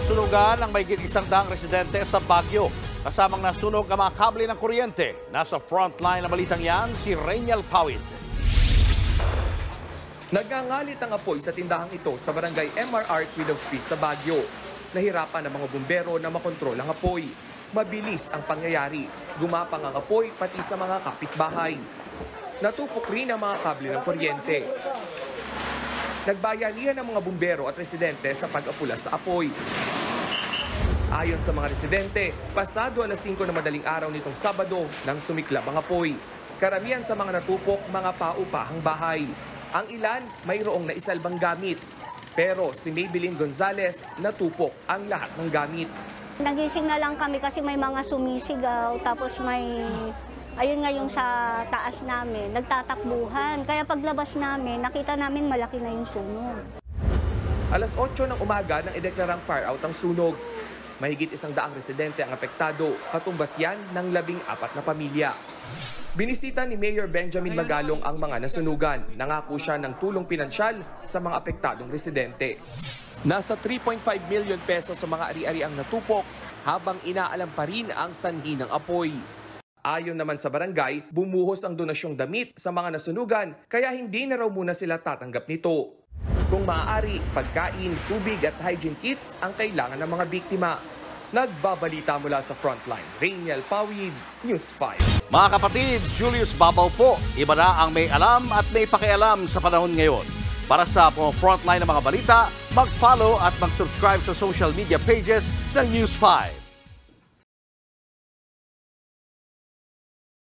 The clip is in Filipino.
Nasunugan ang mahigit 100 residente sa Baguio. Kasamang nasunog ang mga kable ng kuryente. Nasa frontline ng balitang yan, si Rainiel Pawid. Nagangalit ang apoy sa tindahang ito sa barangay MRR Queen of Peace sa Baguio. Nahirapan ang mga bumbero na makontrol ang apoy. Mabilis ang pangyayari. Gumapang ang apoy pati sa mga kapitbahay. Natupok rin ang mga kable ng kuryente. Nagbayanihan ang mga bumbero at residente sa pag-apula sa apoy. Ayon sa mga residente, pasado alas 5 na madaling araw nitong Sabado nang sumiklab ang apoy. Karamihan sa mga natupok, mga paupahang bahay. Ang ilan, mayroong naisalbang gamit. Pero si Maybelline Gonzalez, natupok ang lahat ng gamit. Nagising na lang kami kasi may mga sumisigaw, tapos may, ayun nga yung sa taas namin, nagtatakbuhan. Kaya paglabas namin, nakita namin malaki na yung sunog. Alas 8 ng umaga nang ideklarang fire out ang sunog. Mahigit 100 residente ang apektado, katumbas yan ng 14 na pamilya. Binisita ni Mayor Benjamin Magalong ang mga nasunugan. Nangako siya ng tulong pinansyal sa mga apektadong residente. Nasa 3.5 million pesos sa mga ari-ari ang natupok habang inaalam pa rin ang sanhi ng apoy. Ayon naman sa barangay, bumuhos ang donasyong damit sa mga nasunugan kaya hindi na raw muna sila tatanggap nito. Kung maaari, pagkain, tubig at hygiene kits ang kailangan ng mga biktima. Nagbabalita mula sa frontline, Rainiel Pawid, News 5. Mga kapatid, Julius Babaw po. Iba na ang may alam at may pakialam sa panahon ngayon. Para sa frontline ng mga balita, mag-follow at mag-subscribe sa social media pages ng News 5.